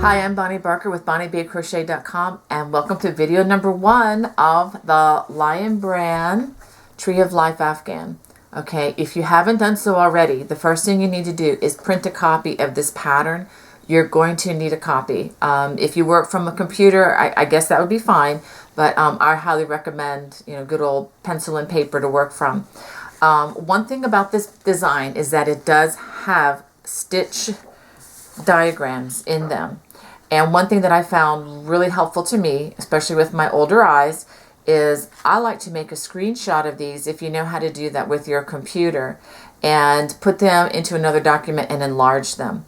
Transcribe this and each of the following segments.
Hi, I'm Bonnie Barker with BonnieBayCrochet.com, and welcome to video number 1 of the Lion Brand Tree of Life Afghan. Okay, if you haven't done so already, the first thing you need to do is print a copy of this pattern. You're going to need a copy. If you work from a computer, I guess that would be fine, but I highly recommend, good old pencil and paper to work from. One thing about this design is that it does have stitch diagrams in them. And one thing that I found really helpful to me, especially with my older eyes, is I like to make a screenshot of these, if you know how to do that with your computer, and put them into another document and enlarge them.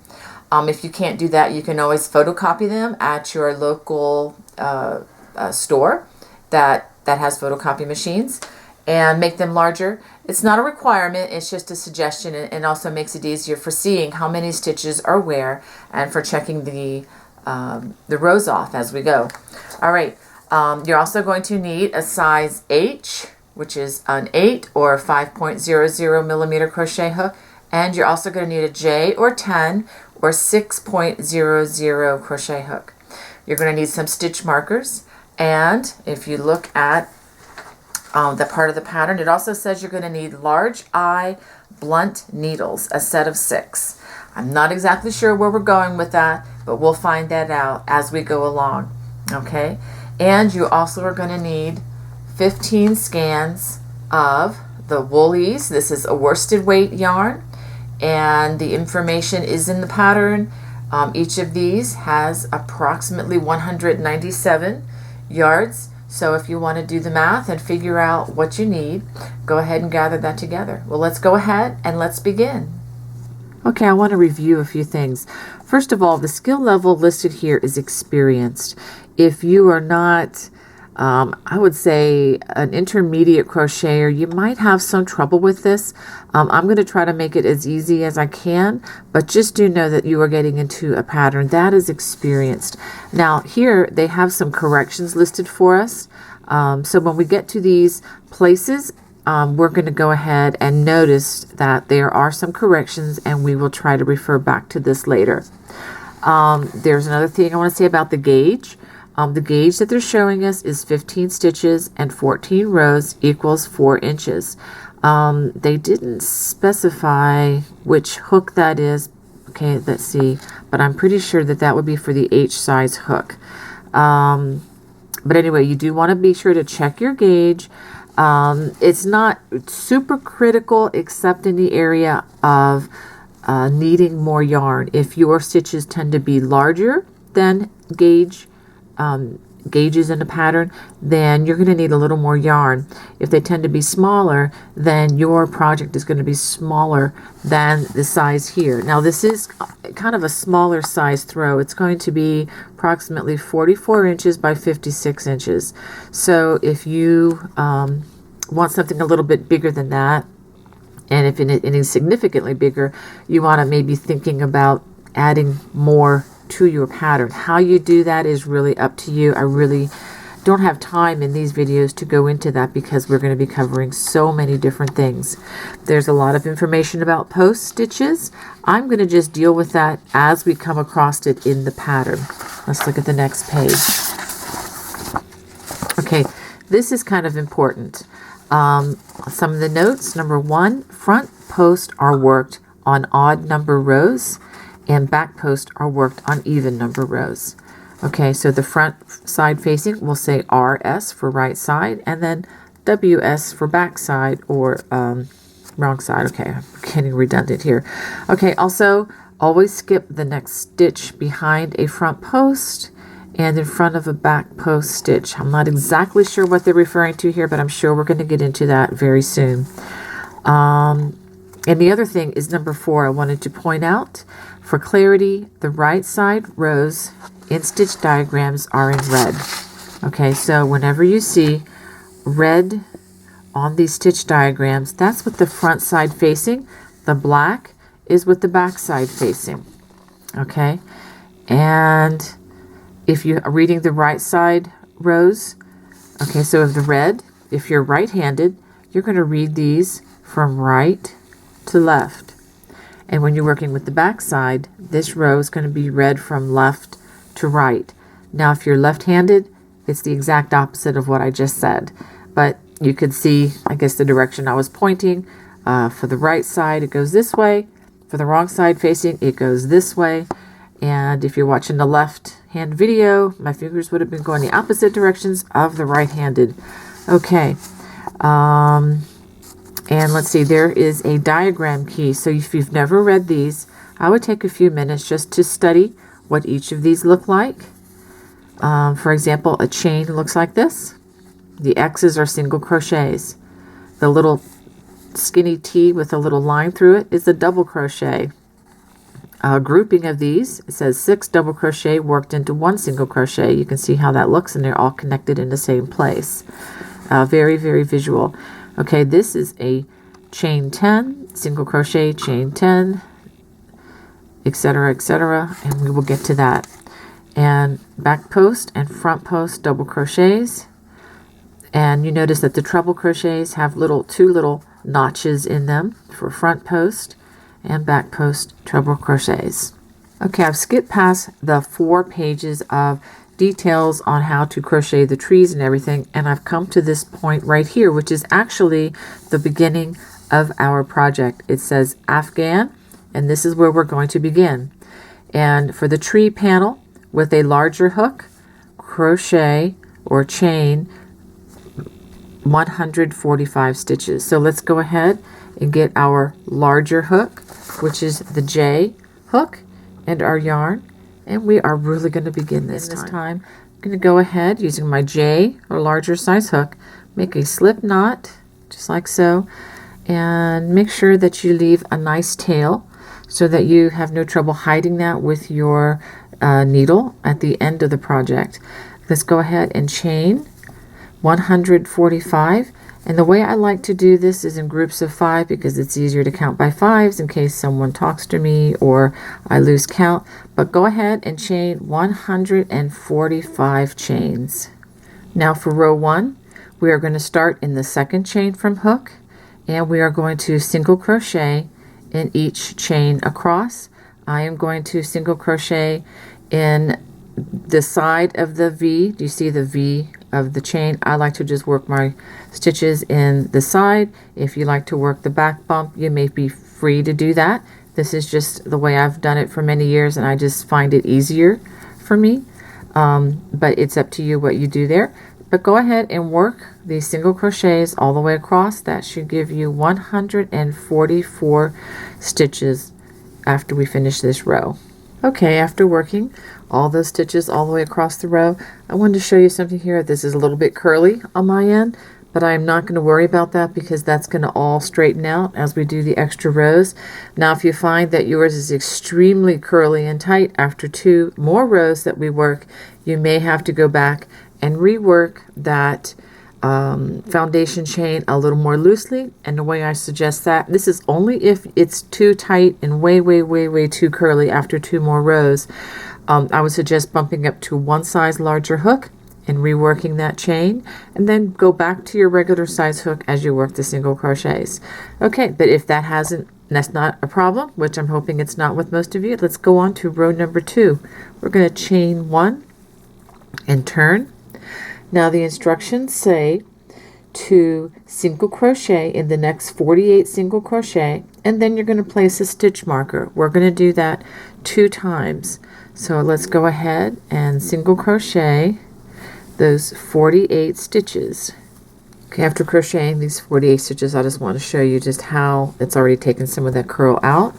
If you can't do that, you can always photocopy them at your local store that has photocopy machines and make them larger. It's not a requirement, it's just a suggestion, and also makes it easier for seeing how many stitches are where and for checking the rows off as we go. All right, you're also going to need a size H, which is an 8 or 5.00 millimeter crochet hook, and you're also going to need a J or 10 or 6.00 crochet hook. You're going to need some stitch markers, and if you look at the part of the pattern, it also says you're going to need large eye blunt needles, a set of 6. I'm not exactly sure where we're going with that, but we'll find that out as we go along. Okay, and you also are going to need 15 scans of the Woolies. This is a worsted weight yarn, and the information is in the pattern. Each of these has approximately 197 yards. So if you want to do the math and figure out what you need, go ahead and gather that together. Well, let's go ahead and let's begin. Okay, I want to review a few things. First of all, the skill level listed here is experienced. If you are not, I would say, an intermediate crocheter, you might have some trouble with this. I'm going to try to make it as easy as I can, but just do know that you are getting into a pattern that is experienced. Now, here they have some corrections listed for us. So when we get to these places, we're going to go ahead and notice that there are some corrections, and we will try to refer back to this later. There's another thing I want to say about the gauge. The gauge that they're showing us is 15 stitches and 14 rows equals 4 inches. They didn't specify which hook that is. Okay, let's see. But I'm pretty sure that that would be for the H size hook. But anyway, you do want to be sure to check your gauge. It's not super critical except in the area of needing more yarn. If your stitches tend to be larger than gauges in the pattern, then you're going to need a little more yarn. If they tend to be smaller, then your project is going to be smaller than the size here. Now this is kind of a smaller size throw. It's going to be approximately 44 inches by 56 inches. So if you want something a little bit bigger than that, and if it is significantly bigger, you want to maybe thinking about adding more to your pattern. How you do that is really up to you. I really don't have time in these videos to go into that because we're going to be covering so many different things. There's a lot of information about post stitches. I'm going to just deal with that as we come across it in the pattern. Let's look at the next page. Okay, this is kind of important. Some of the notes. Number 1, front posts are worked on odd number rows, and back posts are worked on even number rows. Okay, so the front side facing will say RS for right side, and then WS for back side, or wrong side. Okay, I'm getting redundant here. Okay, also always skip the next stitch behind a front post and in front of a back post stitch. I'm not exactly sure what they're referring to here, but I'm sure we're going to get into that very soon. And the other thing is number 4, I wanted to point out. For clarity, the right side rows in stitch diagrams are in red. Okay, so whenever you see red on these stitch diagrams, that's with the front side facing. The black is with the back side facing. Okay, and if you are reading the right side rows, okay, so of the red, if you're right-handed, you're going to read these from right to left. And when you're working with the back side, this row is going to be read from left to right. Now if you're left-handed, it's the exact opposite of what I just said. But you could see, I guess, the direction I was pointing. For the right side, it goes this way. For the wrong side facing, it goes this way. And if you're watching the left-hand video, my fingers would have been going the opposite directions of the right-handed. Okay. And let's see, there is a diagram key. So if you've never read these, I would take a few minutes just to study what each of these look like. For example, a chain looks like this. The X's are single crochets. The little skinny T with a little line through it is a double crochet. A grouping of these, it says 6 double crochet worked into 1 single crochet. You can see how that looks, and they're all connected in the same place. Very, very visual. Okay, this is a chain 10, single crochet, chain 10, etc., etc., and we will get to that. And back post and front post double crochets. And you notice that the treble crochets have two little notches in them for front post and back post treble crochets. Okay, I've skipped past the 4 pages of details on how to crochet the trees and everything, and I've come to this point right here, which is actually the beginning of our project. It says Afghan, and this is where we're going to begin. And for the tree panel, with a larger hook, crochet or chain 145 stitches. So let's go ahead and get our larger hook, which is the J hook, and our yarn, and we are really going to begin this time. I'm going to go ahead using my J or larger size hook, make a slip knot just like so, and make sure that you leave a nice tail so that you have no trouble hiding that with your needle at the end of the project. Let's go ahead and chain 145, and the way I like to do this is in groups of 5 because it's easier to count by 5s in case someone talks to me or I lose count. But go ahead and chain 145 chains. Now for row 1, we are going to start in the second chain from hook, and we are going to single crochet in each chain across. I am going to single crochet in the side of the V. Do you see the V of the chain? I like to just work my stitches in the side. If you like to work the back bump, you may be free to do that. This is just the way I've done it for many years, and I just find it easier for me. But it's up to you what you do there. But go ahead and work these single crochets all the way across. That should give you 144 stitches after we finish this row. Okay, after working all those stitches all the way across the row, I wanted to show you something here. This is a little bit curly on my end, but I'm not going to worry about that because that's going to all straighten out as we do the extra rows. Now, if you find that yours is extremely curly and tight after 2 more rows that we work, you may have to go back and rework that foundation chain a little more loosely. And the way I suggest that, this is only if it's too tight and way too curly after 2 more rows. I would suggest bumping up to 1 size larger hook and reworking that chain, and then go back to your regular size hook as you work the single crochets. Okay, but if that's not a problem, which I'm hoping it's not with most of you, let's go on to row number 2. We're going to chain 1 and turn. Now the instructions say to single crochet in the next 48 single crochet, and then you're going to place a stitch marker. We're going to do that 2 times. So let's go ahead and single crochet those 48 stitches. Okay, after crocheting these 48 stitches, I just want to show you just how it's already taken some of that curl out.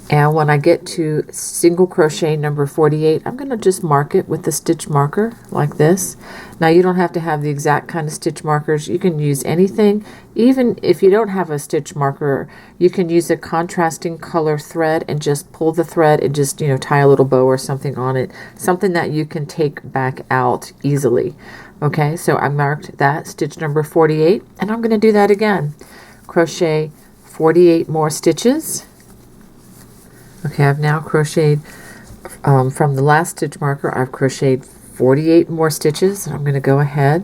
And when I get to single crochet number 48, I'm going to just mark it with the stitch marker like this. Now you don't have to have the exact kind of stitch markers. You can use anything. Even if you don't have a stitch marker, you can use a contrasting color thread and just pull the thread and just, tie a little bow or something on it. Something that you can take back out easily. Okay, so I marked that stitch number 48, and I'm going to do that again. Crochet 48 more stitches. Okay, I've now crocheted from the last stitch marker, I've crocheted 48 more stitches. I'm going to go ahead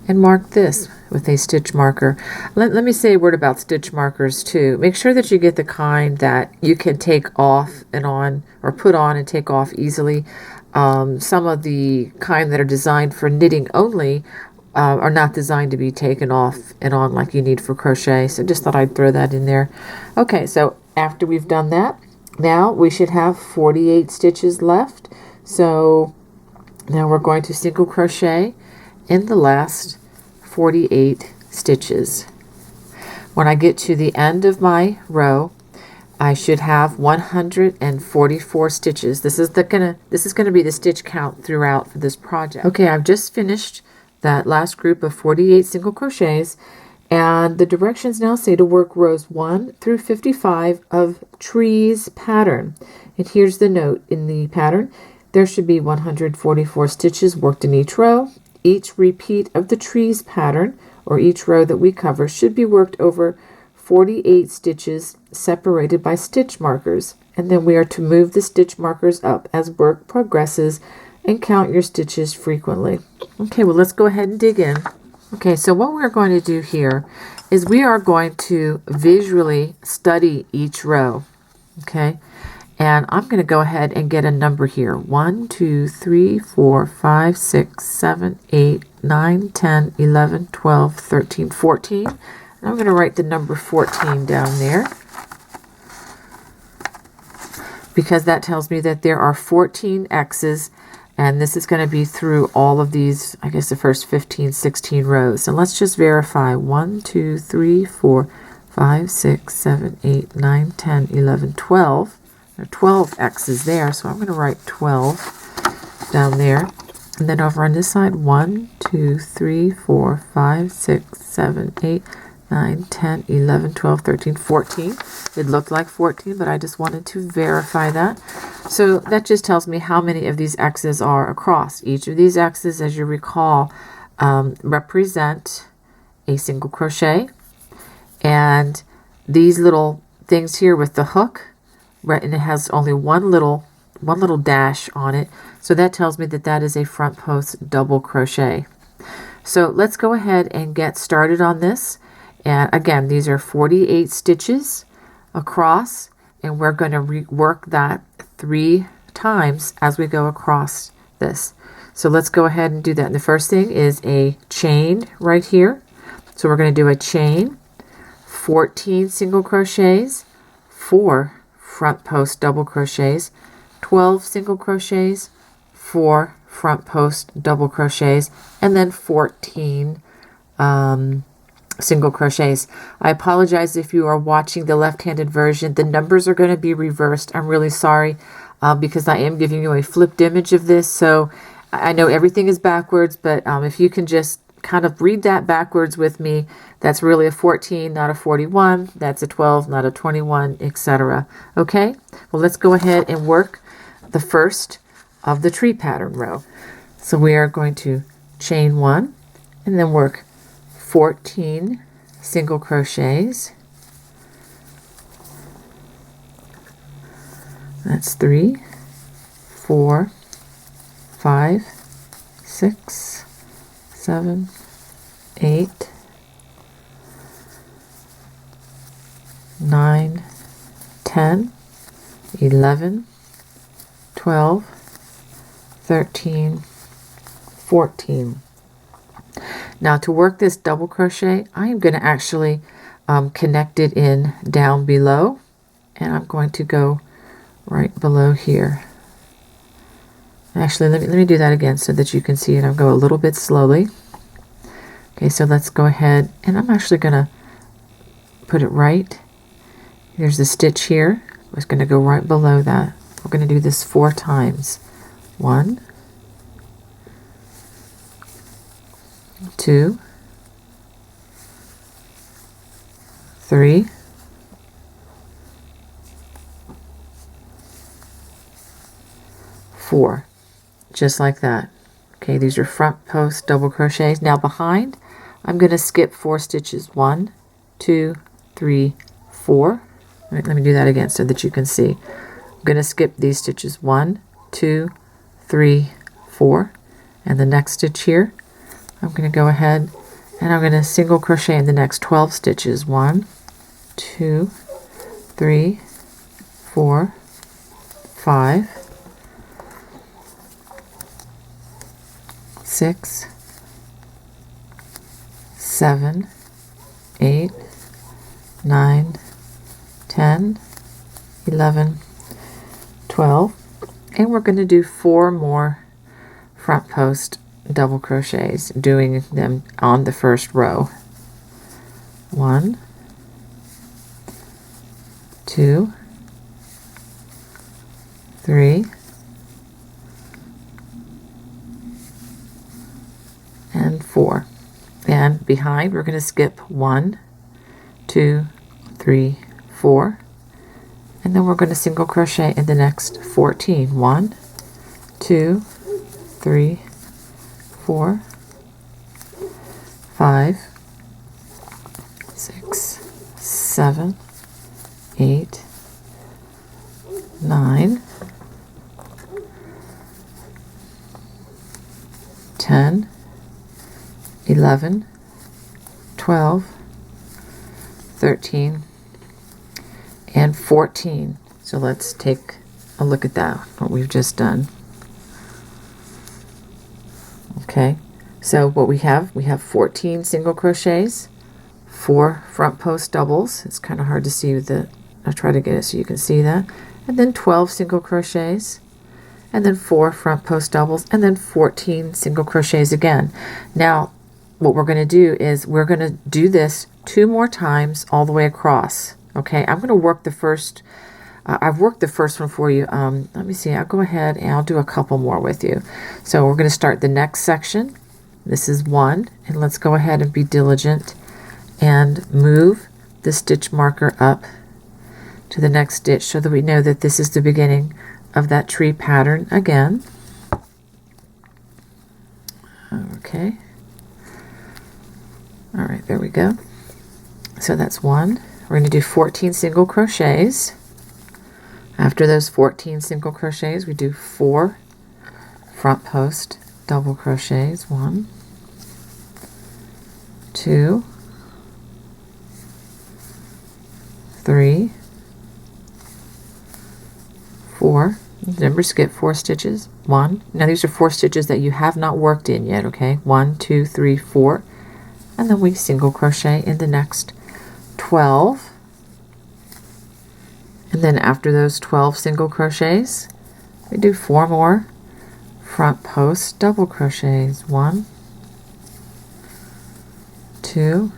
and mark this with a stitch marker. Let me say a word about stitch markers too. Make sure that you get the kind that you can take off and on, or put on and take off easily. some of the kind that are designed for knitting only are not designed to be taken off and on like you need for crochet. So just thought I'd throw that in there. Okay, so after we've done that, now we should have 48 stitches left. So now we're going to single crochet in the last 48 stitches. When I get to the end of my row, I should have 144 stitches. This is gonna be the stitch count throughout for this project. Okay, I've just finished that last group of 48 single crochets, and the directions now say to work rows 1 through 55 of trees pattern. And here's the note in the pattern. There should be 144 stitches worked in each row. Each repeat of the trees pattern, or each row that we cover, should be worked over 48 stitches separated by stitch markers, and then we are to move the stitch markers up as work progresses and count your stitches frequently. Okay, well, let's go ahead and dig in. Okay, so what we're going to do here is we are going to visually study each row. Okay, and I'm going to go ahead and get a number here. 1, 2, 3, 4, 5, 6, 7, 8, 9, 10, 11, 12, 13, 14. And I'm going to write the number 14 down there, because that tells me that there are 14 X's, and this is going to be through all of these, I guess the first 15, 16 rows. And let's just verify. 1, 2, 3, 4, 5, 6, 7, 8, 9, 10, 11, 12. There are 12 X's there, so I'm going to write 12 down there. And then over on this side, 1, 2, 3, 4, 5, 6, 7, 8, 9, 10, 11, 12, 13, 14. It looked like 14, but I just wanted to verify that. So that just tells me how many of these X's are across. Each of these X's, as you recall, represent a single crochet. And these little things here with the hook, and it has only one little dash on it. So that tells me that that is a front post double crochet. So let's go ahead and get started on this. And again, these are 48 stitches across, and we're going to rework that 3 times as we go across this. So let's go ahead and do that. And the first thing is a chain right here. So we're going to do a chain, 14 single crochets, 4 front post double crochets, 12 single crochets, 4 front post double crochets, and then 14 single crochets. I apologize if you are watching the left-handed version. The numbers are going to be reversed. I'm really sorry because I am giving you a flipped image of this. So I know everything is backwards, but if you can just kind of read that backwards with me, that's really a 14, not a 41. That's a 12, not a 21, etc. Okay? Well, let's go ahead and work the first of the tree pattern row. So we are going to chain 1 and then work 14 single crochets. That's 3, 4, 5, 6, 7, 8, 9, 10, 11, 12, 13, 14. Now to work this double crochet, I am going to actually connect it in down below, and I'm going to go right below here. Actually, let me do that again so that you can see it. I'll go a little bit slowly. Okay, so let's go ahead, and I'm actually going to put it right. Here's the stitch here. It's going to go right below that. We're going to do this 4 times. 1, 2, 3, 4, just like that. Okay, these are front post double crochets. Now behind, I'm going to skip 4 stitches. 1, 2, 3, 4. Let me do that again so that you can see. I'm going to skip these stitches. 1, 2, 3, 4. And the next stitch here, I'm going to go ahead and I'm going to single crochet in the next 12 stitches. 1, 2, 3, 4, 5, 6, 7, 8, 9, 10, 11, 12, and we're going to do 4 more front post double crochets, doing them on the first row. 1, 2, 3, and 4. And behind we're going to skip 1, 2, 3, 4, and then we're going to single crochet in the next 14. 1, 2, 3, 4, 5, 6, 7, 8, 9, 10, 11, 12, 13, and 14. So let's take a look at that, what we've just done. Okay, so what we have 14 single crochets, 4 front post doubles. It's kind of hard to see I'll try to get it so you can see that. And then 12 single crochets, and then 4 front post doubles, and then 14 single crochets again. Now, what we're going to do is we're going to do this 2 more times all the way across. Okay, I'm going to work the first. I've worked the first one for you. Let me see. I'll go ahead and I'll do a couple more with you. So we're going to start the next section. This is 1, and let's go ahead and be diligent and move the stitch marker up to the next stitch so that we know that this is the beginning of that tree pattern again. Okay. All right, there we go. So that's 1. We're going to do 14 single crochets. After those 14 single crochets, we do 4 front post double crochets. 1, 2, 3, 4. Remember, skip 4 stitches. 1. Now these are 4 stitches that you have not worked in yet. Okay, 1, 2, 3, 4, and then we single crochet in the next 12. And then after those 12 single crochets, we do 4 more front post double crochets. 1, 2,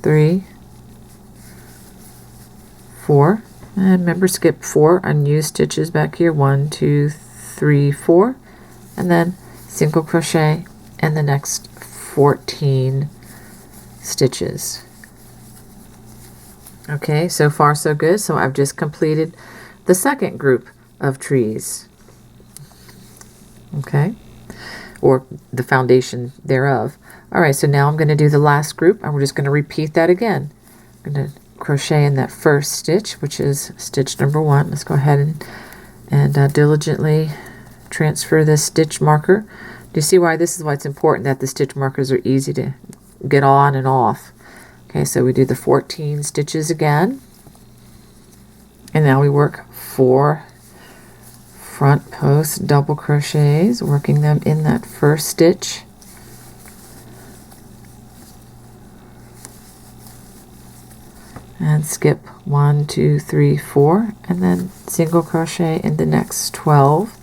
3, 4. And remember, skip 4 unused stitches back here. 1, 2, 3, 4. And then single crochet in the next 14 stitches. Okay, so far so good. So I've just completed the second group of trees. Okay, or the foundation thereof. All right, so now I'm going to do the last group, and we're just going to repeat that again. I'm going to crochet in that first stitch, which is stitch number 1. Let's go ahead and diligently transfer this stitch marker. Do you see why this is why it's important that the stitch markers are easy to get on and off? Okay, so we do the 14 stitches again, and now we work 4 front post double crochets, working them in that first stitch. And skip 1, 2, 3, 4, and then single crochet in the next 12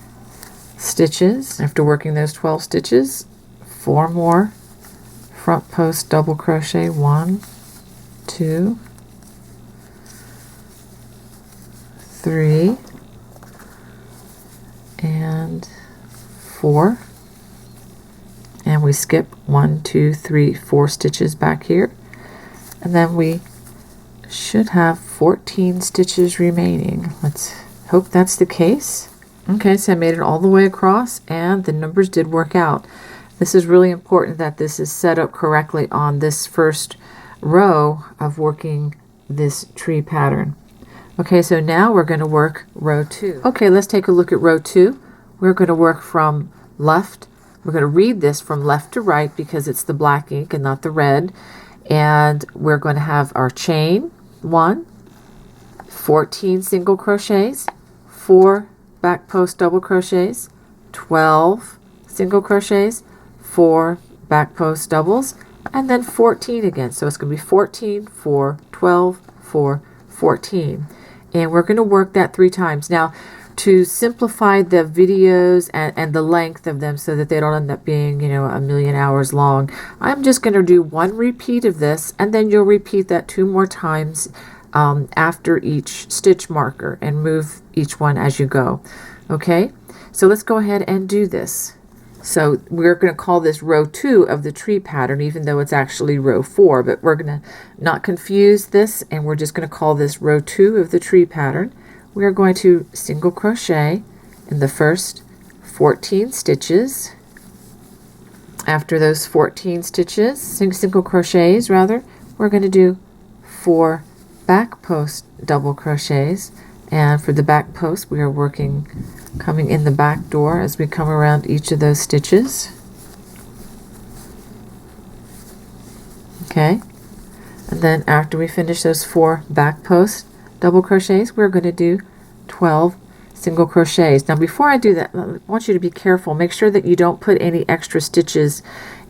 stitches. After working those 12 stitches, 4 more front post double crochet. 1, 2, 3, and 4, and we skip 1, 2, 3, 4 stitches back here, and then we should have 14 stitches remaining. Let's hope that's the case. Okay, so I made it all the way across, and the numbers did work out. This is really important that this is set up correctly on this first row of working this tree pattern. Okay, so now we're going to work row 2. Okay, let's take a look at row 2. We're going to work from left. We're going to read this from left to right because it's the black ink and not the red. And we're going to have our chain 1, 14 single crochets, 4 back post double crochets, 12 single crochets, 4 back post doubles, and then 14 again. So it's going to be 14, 4, 12, 4, 14. And we're going to work that 3 times. Now, to simplify the videos and the length of them so that they don't end up being, a million hours long, I'm just going to do 1 repeat of this, and then you'll repeat that 2 more times after each stitch marker and move each one as you go. Okay, so let's go ahead and do this. So we're going to call this row 2 of the tree pattern, even though it's actually row 4, but we're going to not confuse this, and we're just going to call this row 2 of the tree pattern. We are going to single crochet in the first 14 stitches. After those 14 stitches, single crochets rather, we're going to do 4 back post double crochets. And for the back post, we are coming in the back door as we come around each of those stitches. Okay, and then after we finish those 4 back post double crochets, we're going to do 12 single crochets. Now before I do that, I want you to be careful. Make sure that you don't put any extra stitches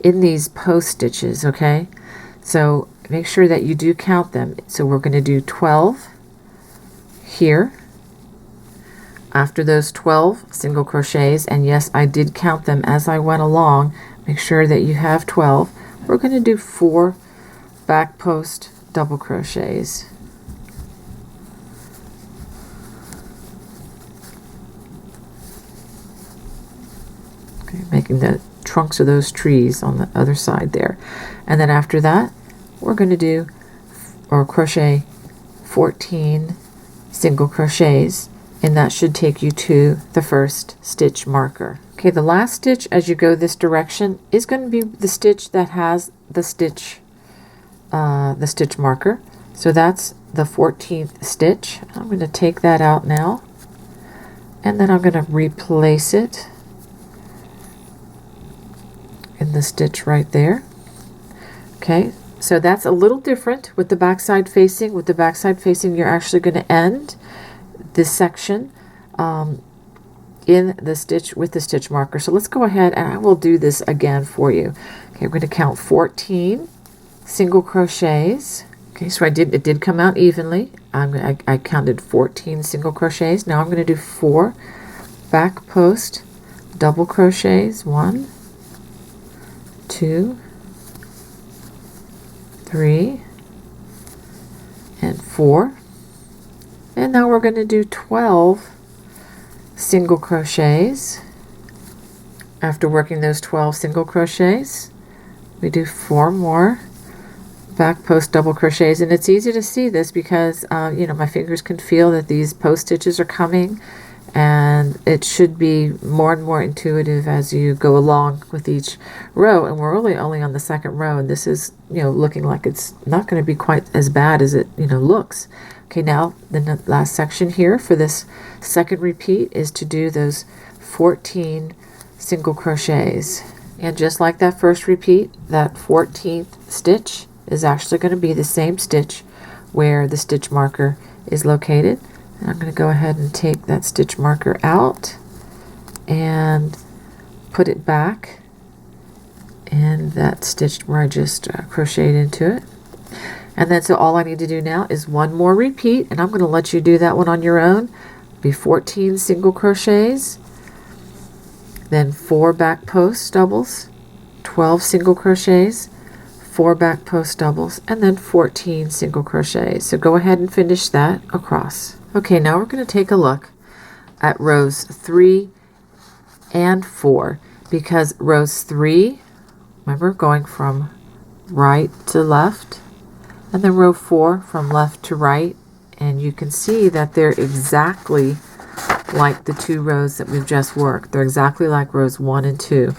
in these post stitches, okay? So make sure that you do count them. So we're going to do 12 here. After those 12 single crochets, and yes, I did count them as I went along, make sure that you have 12. We're going to do 4 back post double crochets. Okay, making the trunks of those trees on the other side there. And then after that, we're going to do or crochet 14 single crochets, and that should take you to the first stitch marker. Okay, the last stitch as you go this direction is going to be the stitch that has the stitch marker. So that's the 14th stitch. I'm going to take that out now, and then I'm going to replace it in the stitch right there. Okay, so that's a little different with the back side facing. With the back side facing, you're actually going to end this section in the stitch with the stitch marker. So let's go ahead and I will do this again for you. Okay, we're going to count 14 single crochets. Okay, so it did come out evenly. I counted 14 single crochets. Now I'm going to do 4 back post double crochets. 1, 2, 3, and 4. And now we're going to do 12 single crochets. After working those 12 single crochets, we do 4 more back post double crochets. And it's easy to see this because my fingers can feel that these post stitches are coming, and it should be more and more intuitive as you go along with each row. And we're really only on the second row, and this is looking like it's not going to be quite as bad as it looks. Okay, now the last section here for this second repeat is to do those 14 single crochets. And just like that first repeat, that 14th stitch is actually going to be the same stitch where the stitch marker is located. And I'm going to go ahead and take that stitch marker out and put it back in that stitch where I just crocheted into it. And then so all I need to do now is 1 more repeat, and I'm going to let you do that one on your own. Be 14 single crochets, then 4 back post doubles, 12 single crochets, 4 back post doubles, and then 14 single crochets. So go ahead and finish that across. Okay, now we're going to take a look at rows 3 and 4, because rows 3, remember, going from right to left, and then row 4 from left to right, and you can see that they're exactly like the 2 rows that we've just worked. They're exactly like rows 1 and 2.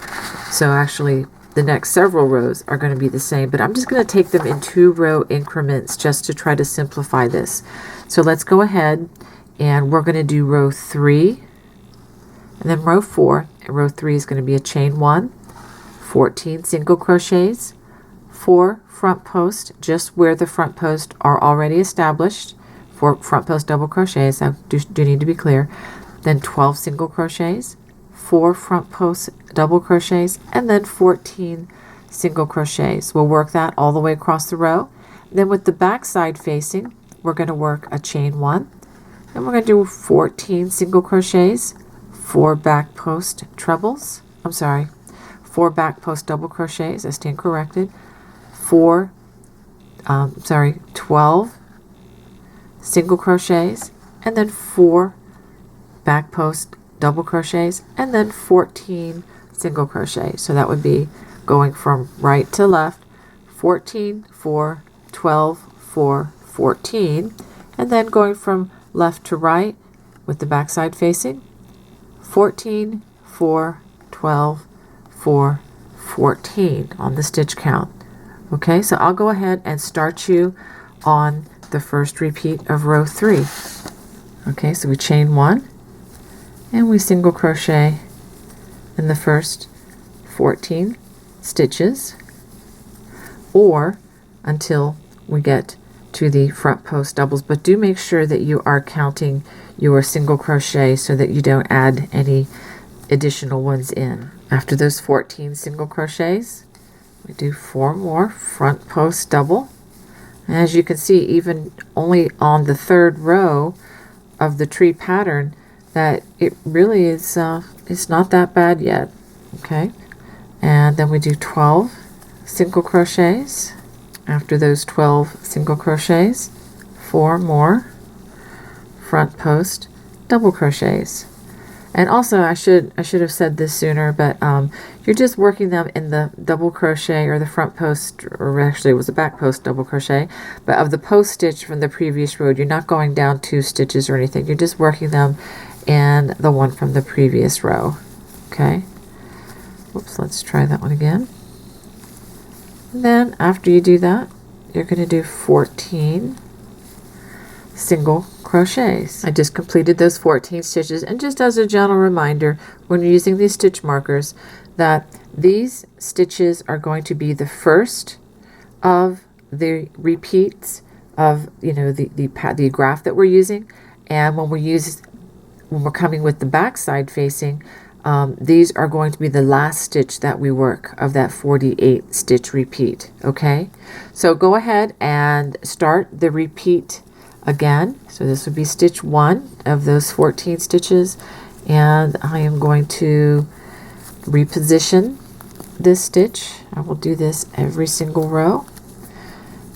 So actually the next several rows are going to be the same, but I'm just going to take them in 2 row increments just to try to simplify this. So let's go ahead, and we're going to do row 3 and then row 4, and row 3 is going to be a chain 1, 14 single crochets, 4 front post just where the front post are already established, 4 front post double crochets, I do need to be clear, then 12 single crochets, 4 front post double crochets, and then 14 single crochets. We'll work that all the way across the row. Then with the back side facing, we're going to work a chain 1, and we're going to do 14 single crochets, 4 back post trebles. 4 back post double crochets. I stand corrected. 12 single crochets, and then 4 back post double crochets, and then 14 single crochets. So that would be going from right to left, 14, 4, 12, 4, 14, and then going from left to right with the back side facing, 14, 4, 12, 4, 14 on the stitch count. Okay, so I'll go ahead and start you on the first repeat of row 3. Okay, so we chain 1 and we single crochet in the first 14 stitches, or until we get to the front post doubles, but do make sure that you are counting your single crochet so that you don't add any additional ones in. After those 14 single crochets, we do 4 more front post double. And as you can see, even only on the 3rd row of the tree pattern, that it really is it's not that bad yet. Okay, and then we do 12 single crochets. After those 12 single crochets, 4 more front post double crochets. And also, I should have said this sooner, but you're just working them in the double crochet or the front post, or actually it was a back post double crochet, but of the post stitch from the previous row. You're not going down 2 stitches or anything. You're just working them in the one from the previous row. Okay. Whoops, let's try that one again. And then after you do that, you're going to do 14 single crochets. I just completed those 14 stitches, and just as a gentle reminder, when you're using these stitch markers, that these stitches are going to be the first of the repeats of the graph that we're using, and when we're coming with the back side facing, these are going to be the last stitch that we work of that 48 stitch repeat. Okay, so go ahead and start the repeat again. So this would be stitch 1 of those 14 stitches, and I am going to reposition this stitch. I will do this every single row,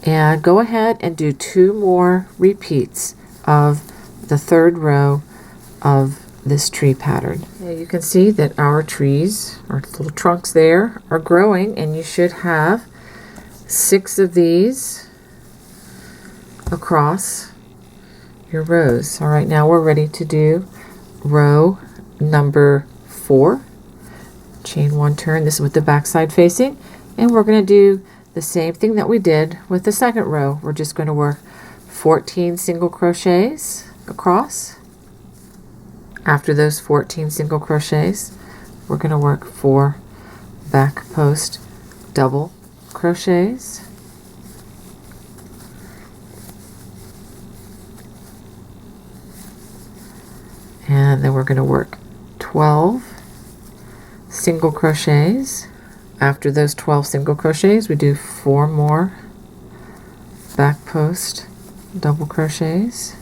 and go ahead and do 2 more repeats of the 3rd row of this tree pattern. Yeah, you can see that our trees, our little trunks there, are growing, and you should have 6 of these across your rows. All right, now we're ready to do row number 4. Chain 1 turn. This is with the back side facing, and we're going to do the same thing that we did with the 2nd row. We're just going to work 14 single crochets across. After those 14 single crochets, we're going to work 4 back post double crochets. And then we're going to work 12 single crochets. After those 12 single crochets, we do 4 more back post double crochets.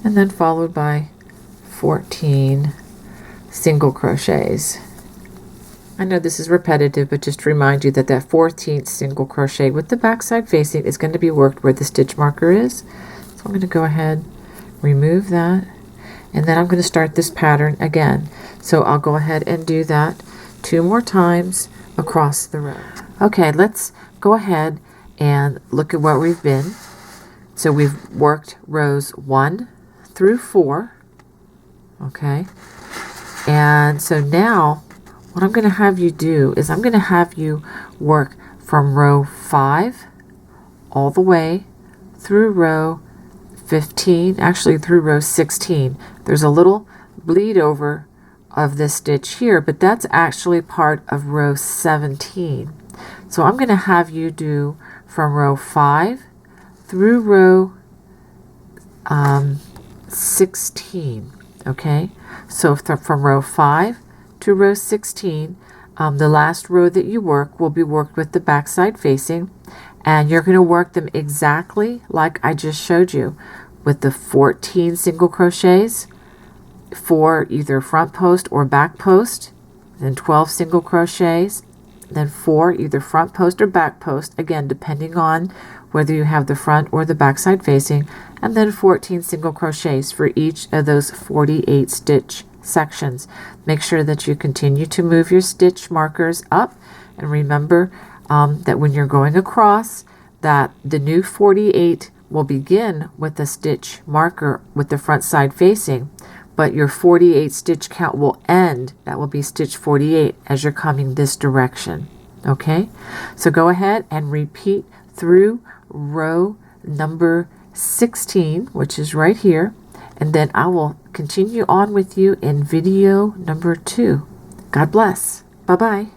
And then followed by 14 single crochets. I know this is repetitive, but just to remind you that that 14th single crochet with the back side facing is going to be worked where the stitch marker is. So I'm going to go ahead, remove that, and then I'm going to start this pattern again. So I'll go ahead and do that 2 more times across the row. Okay, let's go ahead and look at where we've been. So we've worked rows 1 through 4. Okay, and so now what I'm going to have you do is I'm going to have you work from row 5 all the way through row 15, actually through row 16. There's a little bleed over of this stitch here, but that's actually part of row 17. So I'm going to have you do from row 5 through row 16. Okay, so from row 5 to row 16, the last row that you work will be worked with the backside facing, and you're going to work them exactly like I just showed you, with the 14 single crochets for either front post or back post, then 12 single crochets, then 4 either front post or back post, again depending on whether you have the front or the back side facing, and then 14 single crochets for each of those 48 stitch sections. Make sure that you continue to move your stitch markers up, and remember that when you're going across, that the new 48 will begin with a stitch marker with the front side facing, but your 48 stitch count will end, that will be stitch 48, as you're coming this direction. Okay, so go ahead and repeat through row number 16, which is right here, and then I will continue on with you in video number 2. God bless. Bye-bye.